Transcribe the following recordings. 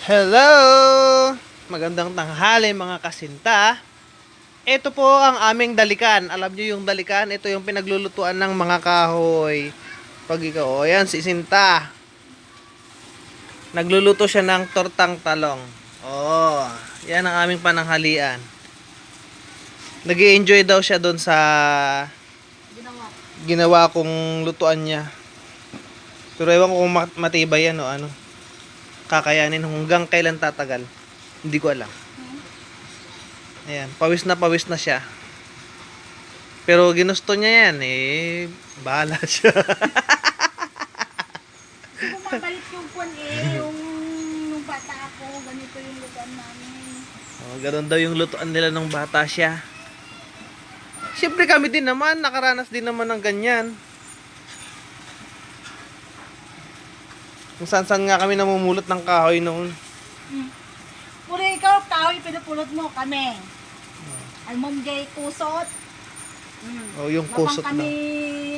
Hello! Magandang tanghali mga kasinta. Ito po ang aming dalikan. Alam nyo yung dalikan? Ito yung pinaglulutuan ng mga kahoy. Pag ikaw, ayan si Sinta. Nagluluto siya ng tortang talong. Oh, yan ang aming pananghalian. Nag-i-enjoy daw siya doon sa ginawa kong lutuan niya. Pero ewan ko kung matibay yan o ano. Kakayanin hanggang kailan tatagal. Hindi ko alam. Ayan, pawis na siya. Pero ginusto niya yan eh. Bahala siya. Kung mabalik yung kwan yung nung bata ako, ganito yung lutuan namin. Oh, ganun daw yung lutuan nila nung bata siya. Siyempre kami din naman, nakaranas din naman ng ganyan. Kung saan nga kami namumulot ng kahoy noon. Puro ikaw, kahoy, pinupulot mo kami. Almonggay, kusot. Oh, yung kusot na.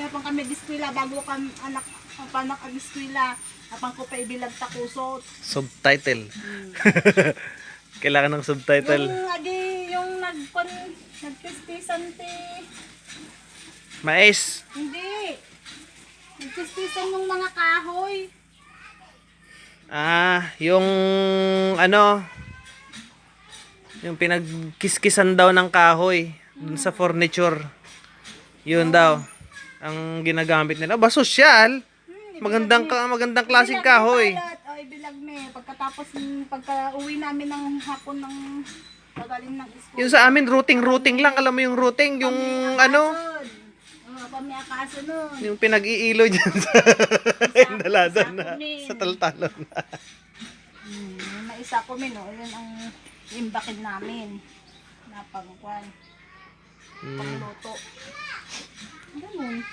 Habang kami diskwila, bago kami anak ag-diskwila, habang ko pa ibilag ta kusot. Subtitle. Kailangan ng subtitle. Yung nagpistisan Mais. Hindi. Nagpistisan yung mga kahoy. Yung ano, yung pinagkiskisan daw ng kahoy dun sa furniture. Yun daw ang ginagamit nila. Ba sosyal? Magandang klaseng kahoy. O ibilag me. Pagkatapos pagka-uwi namin ng hapon ng pagaling ng school. Yung sa amin routing lang, alam mo yung routing, yung ano, Pamiakaso nun. yung pinag-iilo diyan sa Indalada na sa Taltalon. May isa ko min, no? Yun ang imbakin namin. Napagkuhan. Pangluto. Ganun.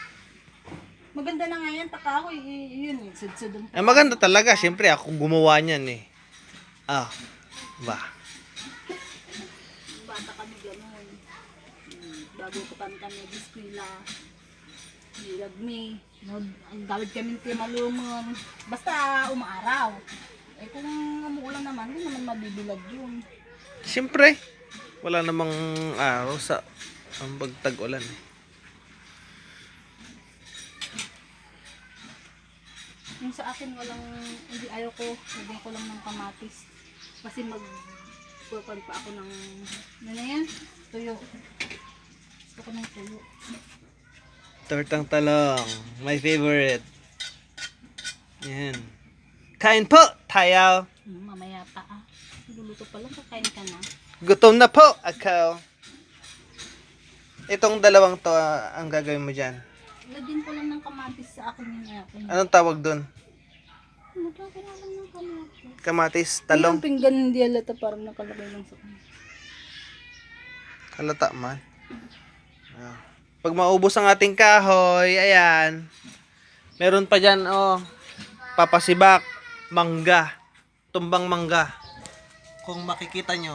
Maganda na nga yan, takahoy. Yun eh, sudsudong. Maganda talaga, siyempre ako gumawa niyan eh. Ba. Bata kami ganun. Bago ko kami diskwila. Ilagmi. Ang gawid kami timalumon. Basta umaaraw. Eh kung umuulan naman, hindi naman mabibilag yun. Siyempre, wala namang araw sa ang pagtag-ulan eh. Yung sa akin walang, hindi ayaw ko, lagyan ko lang ng kamatis. Kasi magpupan pa ako ng, ano na yan? Tuyo. Gusto ko ng tuyo. Tortang talong, my favorite. Yan. Kain po, tayo. Mamaya pa ah. Luluto pa lang, kakain ka na. Gutom na po ako. Itong dalawang to ang gagawin mo dyan. Lagyan ko lang ng kamatis sa akin yung akin. Anong tawag doon? Lagyan ko lang ng kamatis. Kamatis, talong. Yung pinggan hindi alata parang nakalagay lang sa kanya. Halata man. Pag maubos ang ating kahoy, ayan. Meron pa dyan, papasibak, mangga, tumbang mangga. Kung makikita nyo,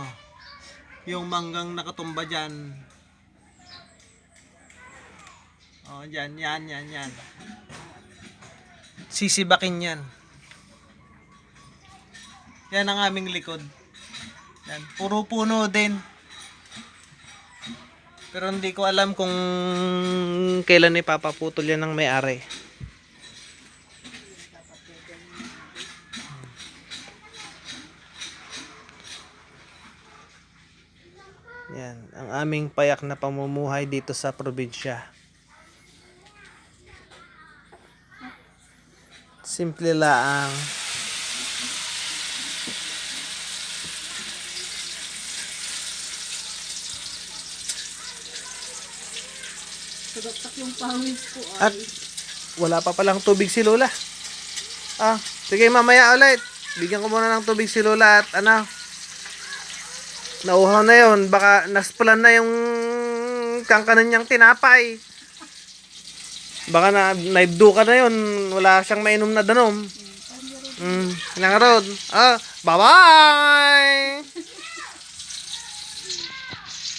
yung manggang nakatumba dyan. Dyan, yan. Sisibakin yan. Yan ang aming likod. Yan, puro puno din. Pero hindi ko alam kung kailan ipapaputol yan ng may-ari. Yan, ang aming payak na pamumuhay dito sa probinsya. Simple lang. Sagap-sak yung pawis ko At wala pa palang tubig si Lola. Sige mamaya ulit. Bigyan ko muna ng tubig si Lola at nauhaw na yon. Baka naspulan na yung kangkanan niyang tinapay. Baka naibdo ka na yun. Wala siyang mainom na danom. Hinangarod. Bye-bye!